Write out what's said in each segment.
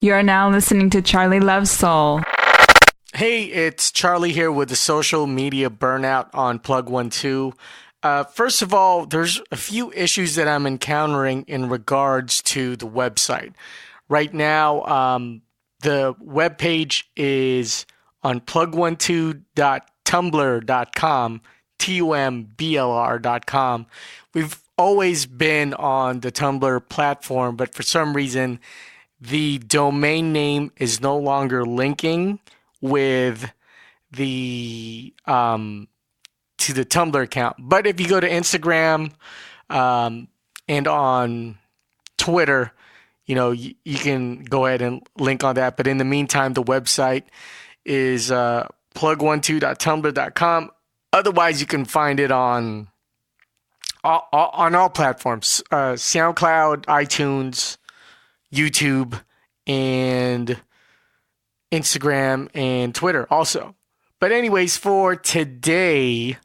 You are now listening to Charlie Loves Soul. Hey, it's Charlie here with the social media burnout on Plug 12. First of all, there's a few issues that I'm encountering in regards to the website. Right now, the webpage is on plug12.tumblr.com, tumblr.com. We've always been on the Tumblr platform, but for some reason, the domain name is no longer linking with the to the Tumblr account. But if you go to Instagram and on Twitter, you can go ahead and link on that. But in the meantime, the website is plug12.tumblr.com. Otherwise, you can find it on all platforms: SoundCloud, iTunes, YouTube, and Instagram and Twitter also. But anyways, for today,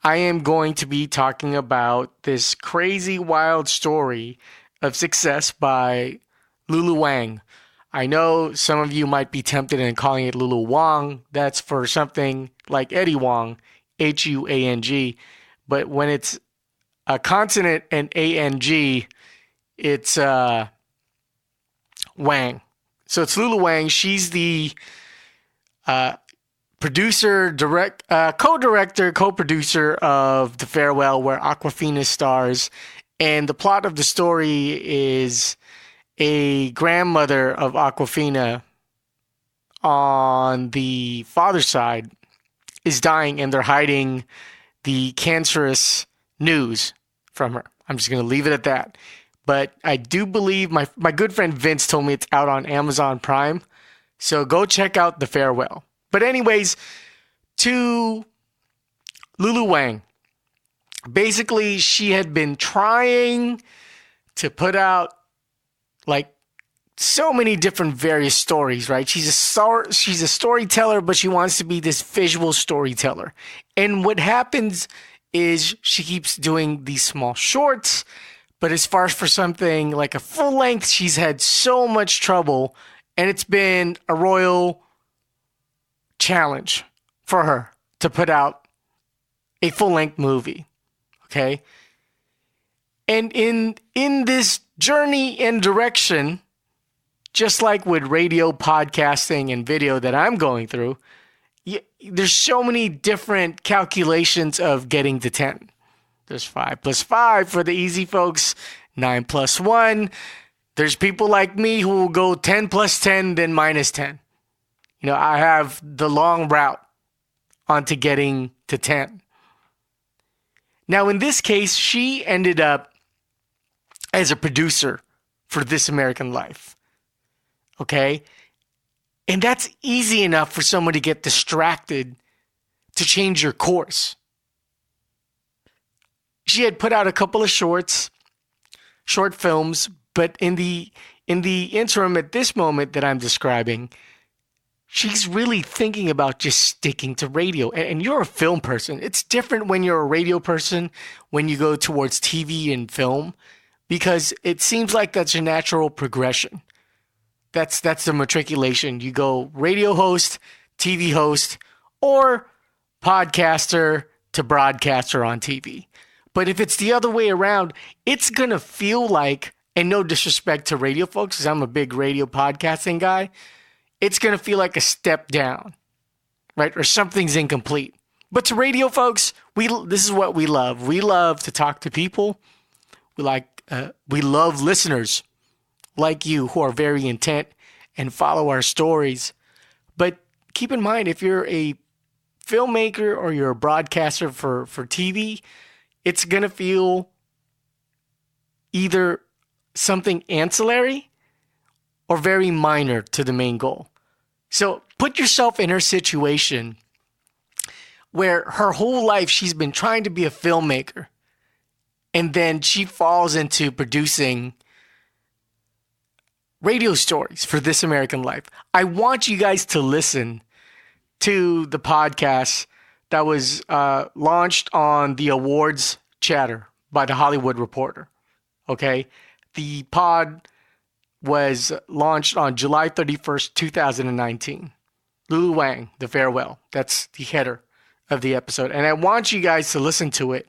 I am going to be talking about this crazy wild story of success by Lulu Wang. I know some of you might be tempted in calling it Lulu Wang. That's for something like Eddie Wang, Huang. But when it's a consonant and ANG, it's Wang. So it's Lulu Wang. She's the producer, co-director, co-producer of The Farewell, where Awkwafina stars. And the plot of the story is a grandmother of Awkwafina on the father's side is dying, and they're hiding the cancerous news from her. I'm just going to leave it at that. But I do believe my good friend Vince told me it's out on Amazon Prime. So go check out The Farewell. But anyways, to Lulu Wang. Basically, she had been trying to put out like so many different various stories, right? She's a storyteller, but she wants to be this visual storyteller. And what happens is she keeps doing these small shorts. But as far as for something like a full length, she's had so much trouble, and it's been a royal challenge for her to put out a full length movie. Okay. And in this journey and direction, just like with radio, podcasting, and video that I'm going through, there's so many different calculations of getting to 10. There's 5 plus 5 for the easy folks, 9 plus 1. There's people like me who will go 10 plus 10, then minus 10. I have the long route onto getting to 10. Now, in this case, she ended up as a producer for This American Life. Okay? And that's easy enough for someone to get distracted to change your course. She had put out a couple of short films, but in the interim at this moment that I'm describing, she's really thinking about just sticking to radio. And you're a film person. It's different when you're a radio person, when you go towards TV and film, because it seems like that's a natural progression. That's the matriculation. You go radio host, TV host, or podcaster to broadcaster on TV. But if it's the other way around, it's going to feel like, and no disrespect to radio folks, because I'm a big radio podcasting guy, it's going to feel like a step down, right? Or something's incomplete. But to radio folks, this is what we love. We love to talk to people. We love listeners like you who are very intent and follow our stories. But keep in mind, if you're a filmmaker or you're a broadcaster for TV, it's going to feel either something ancillary or very minor to the main goal. So put yourself in her situation where her whole life she's been trying to be a filmmaker, and then she falls into producing radio stories for This American Life. I want you guys to listen to the podcast that was launched on the awards chatter by The Hollywood Reporter. Okay? The pod was launched on July 31st, 2019. Lulu Wang, The Farewell. That's the header of the episode. And I want you guys to listen to it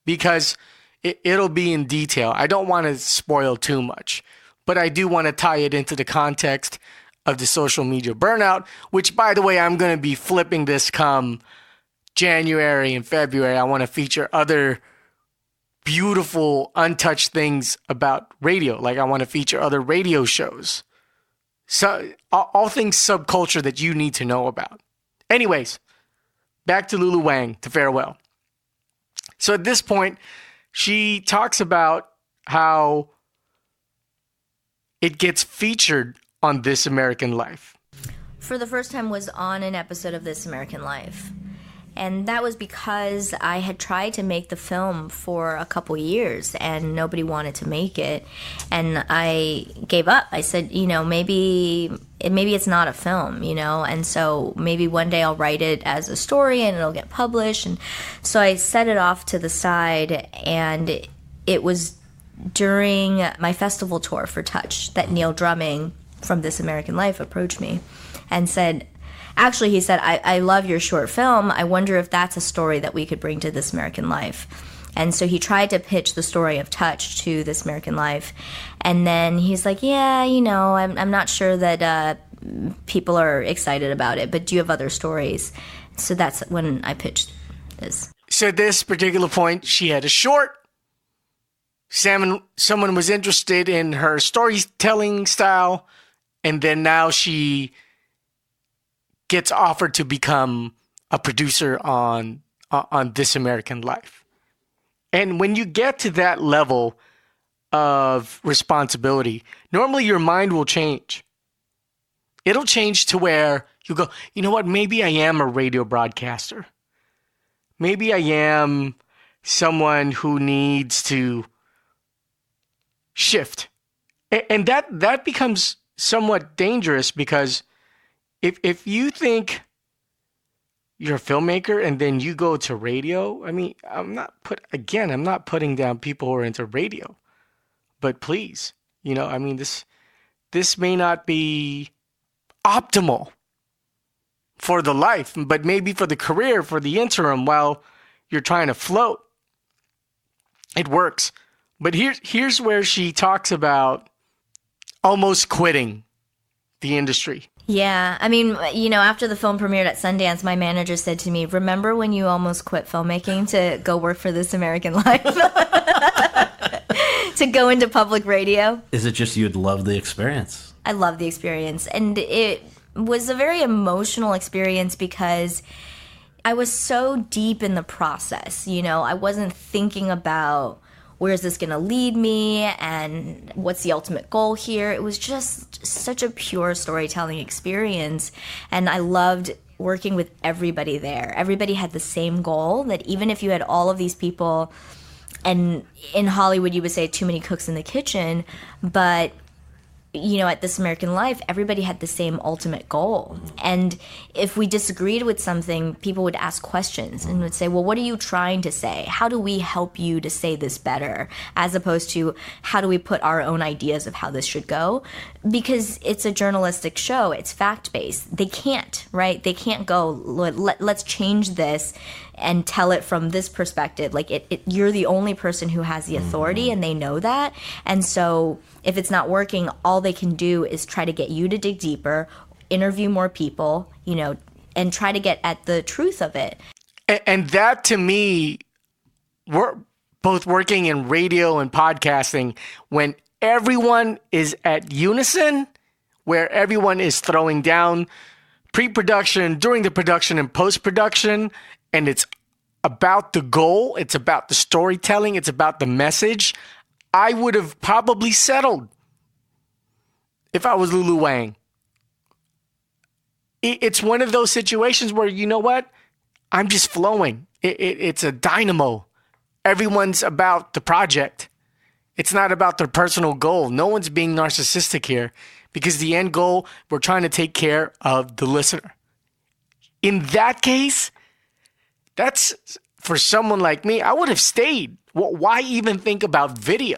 because it'll be in detail. I don't want to spoil too much, but I do want to tie it into the context of the social media burnout, which, by the way, I'm going to be flipping this come January and February. I want to feature other beautiful, untouched things about radio. Like I want to feature other radio shows. So all things subculture that you need to know about. Anyways, back to Lulu Wang, to Farewell. So at this point, she talks about how it gets featured on This American Life. For the first time was on an episode of This American Life. And that was because I had tried to make the film for a couple years and nobody wanted to make it. And I gave up. I said, maybe it's not a film, and so maybe one day I'll write it as a story and it'll get published. And so I set it off to the side, and it was during my festival tour for Touch that Neil Drumming from This American Life approached me and said, actually, he said, I love your short film. I wonder if that's a story that we could bring to This American Life. And so he tried to pitch the story of Touch to This American Life. And then he's like, yeah, I'm not sure that people are excited about it, but do you have other stories? So that's when I pitched this. So at this particular point, she had a short. Someone was interested in her storytelling style. And then now she gets offered to become a producer on This American Life. And when you get to that level of responsibility, normally your mind will change. It'll change to where you go, you know what, maybe I am a radio broadcaster. Maybe I am someone who needs to shift. And that becomes somewhat dangerous because if you think you're a filmmaker and then you go to radio, I mean, I'm not putting down people who are into radio, but please, this may not be optimal for the life, but maybe for the career, for the interim, while you're trying to float, it works. But here's where she talks about almost quitting the industry. Yeah, I mean, after the film premiered at Sundance, my manager said to me, remember when you almost quit filmmaking to go work for This American Life? To go into public radio? Is it just you'd love the experience? I love the experience. And it was a very emotional experience because I was so deep in the process. I wasn't thinking about where's this going to lead me and what's the ultimate goal here. It was just such a pure storytelling experience. And I loved working with everybody there. Everybody had the same goal, that even if you had all of these people, and in Hollywood you would say too many cooks in the kitchen, but at This American Life, everybody had the same ultimate goal. And if we disagreed with something, people would ask questions and would say, well, what are you trying to say? How do we help you to say this better? As opposed to, how do we put our own ideas of how this should go? Because it's a journalistic show. It's fact-based. They can't, right? They can't go, let's change this and tell it from this perspective. Like, you're the only person who has the authority, and they know that. And so if it's not working, all they can do is try to get you to dig deeper, interview more people, and try to get at the truth of it. And that, to me, we're both working in radio and podcasting, when everyone is at unison, where everyone is throwing down pre-production, during the production, and post-production, and it's about the goal, it's about the storytelling, it's about the message, I would have probably settled if I was Lulu Wang. It's one of those situations where, you know what? I'm just flowing. It's a dynamo. Everyone's about the project. It's not about their personal goal. No one's being narcissistic here, because the end goal, we're trying to take care of the listener. In that case, that's, for someone like me, I would have stayed. Why even think about video?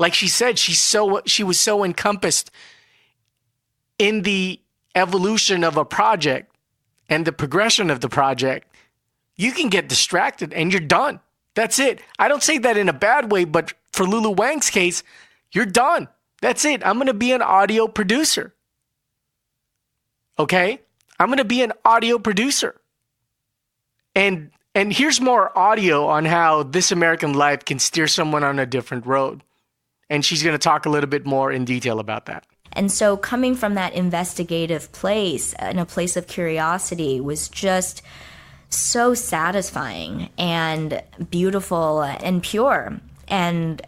Like she said, she was so encompassed in the evolution of a project and the progression of the project. You can get distracted and you're done. That's it. I don't say that in a bad way, but for Lulu Wang's case, you're done. That's it. I'm going to be an audio producer. Okay? I'm going to be an audio producer. And here's more audio on how This American Life can steer someone on a different road. And she's going to talk a little bit more in detail about that. And so coming from that investigative place and a place of curiosity was just so satisfying and beautiful and pure. And,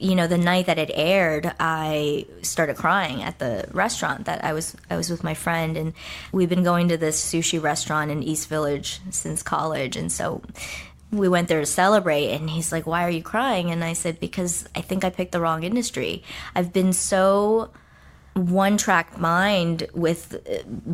you know, the night that it aired, I started crying at the restaurant that I was with my friend. And we've been going to this sushi restaurant in East Village since college. And so we went there to celebrate, and he's like, "Why are you crying?" And I said, "Because I think I picked the wrong industry. I've been so one-track mind with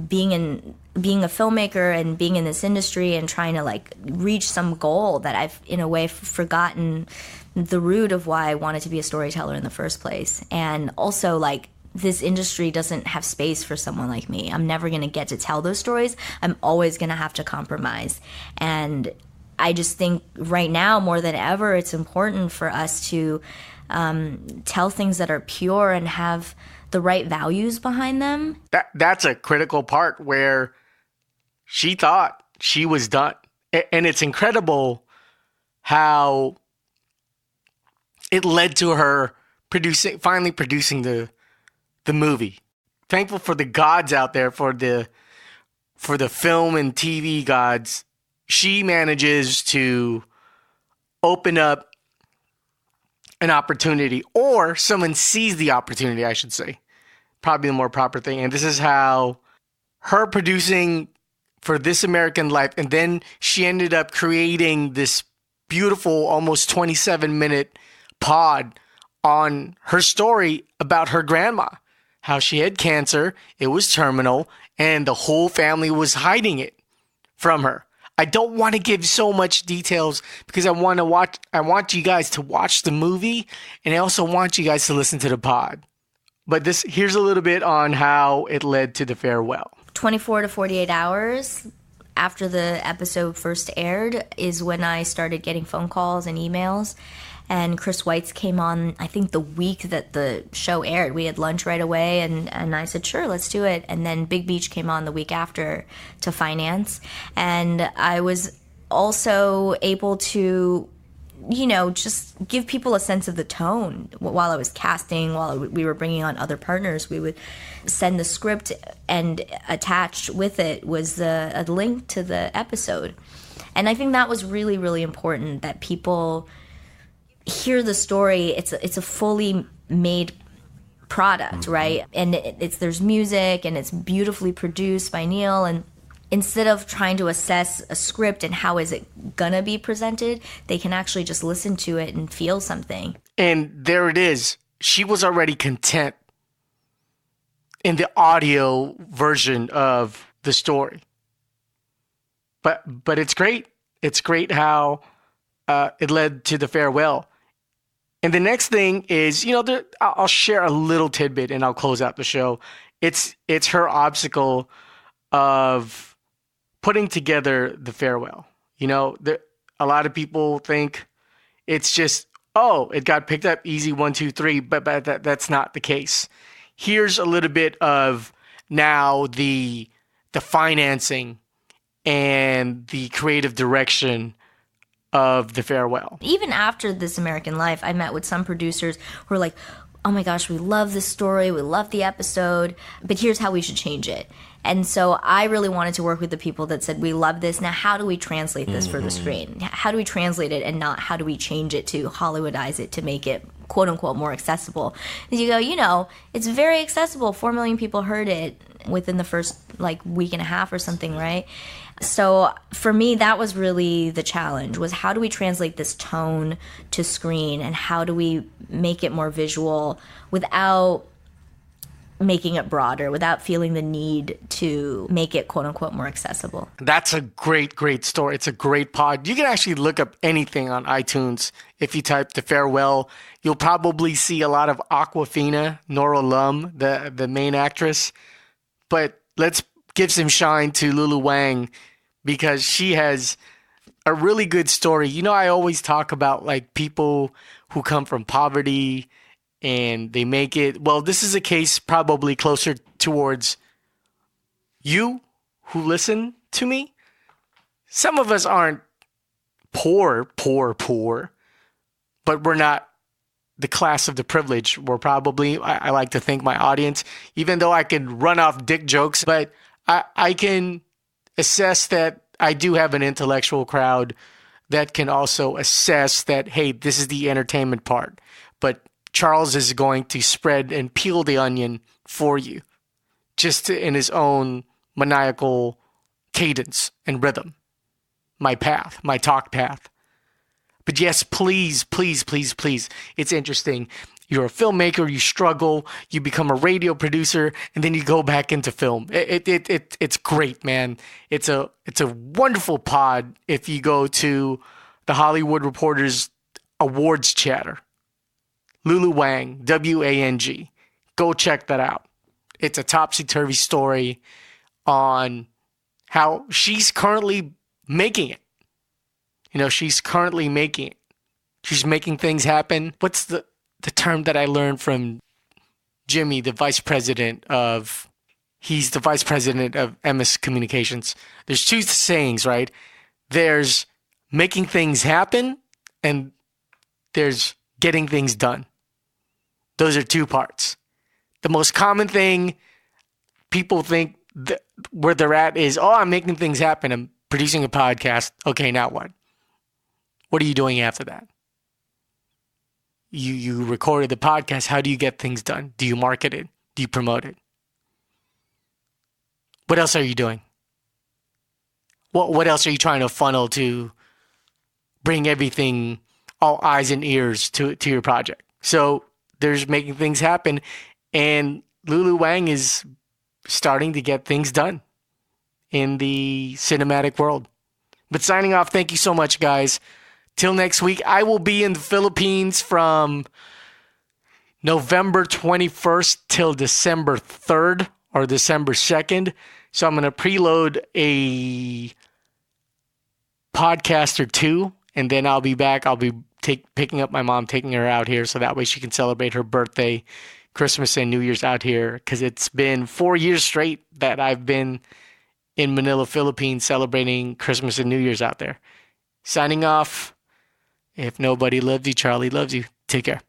being a filmmaker and being in this industry and trying to like reach some goal that I've in a way forgotten the root of why I wanted to be a storyteller in the first place. And also like this industry doesn't have space for someone like me. I'm never going to get to tell those stories. I'm always going to have to compromise. And I just think right now more than ever, it's important for us to tell things that are pure and have the right values behind them. That's a critical part where she thought she was done. And it's incredible how it led to her finally producing the movie. Thankful for the gods out there, for the film and TV gods. She manages to open up an opportunity, or someone sees the opportunity, I should say. Probably the more proper thing. And this is how her producing for This American Life, and then she ended up creating this beautiful, almost 27-minute pod on her story about her grandma. How she had cancer, it was terminal, and the whole family was hiding it from her. I don't want to give so much details because I want you guys to watch the movie, and I also want you guys to listen to the pod. But here's a little bit on how it led to the farewell. 24 to 48 hours after the episode first aired is when I started getting phone calls and emails. And Chris Weitz came on, I think, the week that the show aired. We had lunch right away, and I said, sure, let's do it. And then Big Beach came on the week after to finance. And I was also able to, you know, just give people a sense of the tone. While I was casting, while we were bringing on other partners, we would send the script, and attached with it was a link to the episode. And I think that was really, really important, that people hear the story. It's a fully made product, right? And there's music, and it's beautifully produced by Neil. And instead of trying to assess a script and how is it gonna be presented, they can actually just listen to it and feel something. And there it is. She was already content in the audio version of the story. But it's great. It's great how it led to the farewell. And the next thing is, you know, I'll share a little tidbit and I'll close out the show. It's her obstacle of putting together the farewell. You know, a lot of people think it's just, oh, it got picked up easy, 1, 2, 3, but that's not the case. Here's a little bit of now the financing and the creative direction of the farewell. Even after This American Life, I met with some producers who were like, oh my gosh, we love this story, we love the episode, but here's how we should change it. And so I really wanted to work with the people that said, we love this, now how do we translate this for the screen? How do we translate it, and not how do we change it to Hollywoodize it to make it quote unquote more accessible? Because you go, you know, it's very accessible. 4 million people heard it within the first like week and a half or something, right? So for me, that was really the challenge, was how do we translate this tone to screen, and how do we make it more visual without making it broader, without feeling the need to make it quote unquote more accessible. That's a great story. It's a great pod. You can actually look up anything on iTunes. If you type The Farewell, you'll probably see a lot of Aquafina, Nora Lum, the main actress. But let's give some shine to Lulu Wang because she has a really good story. You know, I always talk about like people who come from poverty and they make it. Well, this is a case probably closer towards you who listen to me. Some of us aren't poor, but we're not the class of the privileged. We're probably, I like to think my audience, even though I can run off dick jokes, but I can assess that I do have an intellectual crowd that can also assess that, hey, this is the entertainment part. But Charles is going to spread and peel the onion for you, just in his own maniacal cadence and rhythm. My path, my talk path. But yes, please. It's interesting. You're a filmmaker, you struggle, you become a radio producer, and then you go back into film. It's great, man. It's a wonderful pod if you go to the Hollywood Reporter's Awards Chatter. Lulu Wang, W-A-N-G. Go check that out. It's a topsy-turvy story on how she's currently making it. You know, she's currently making it. She's making things happen. What's the term that I learned from Jimmy, the vice president of MS Communications? There's two sayings, right? There's making things happen and there's getting things done. Those are two parts. The most common thing people think where they're at is, oh, I'm making things happen. I'm producing a podcast. Okay, now what? What are you doing after that? You recorded the podcast. How do you get things done? Do you market it? Do you promote it? What else are you doing? What else are you trying to funnel to bring everything, all eyes and ears to your project? So there's making things happen, and Lulu Wang is starting to get things done in the cinematic world. But signing off, thank you so much, guys. Till next week, I will be in the Philippines from November 21st till December 3rd or December 2nd. So I'm going to preload a podcast or two, and then I'll be back. I'll be picking up my mom, taking her out here so that way she can celebrate her birthday, Christmas, and New Year's out here, because it's been 4 years straight that I've been in Manila, Philippines, celebrating Christmas and New Year's out there. Signing off. If nobody loves you, Charlie loves you. Take care.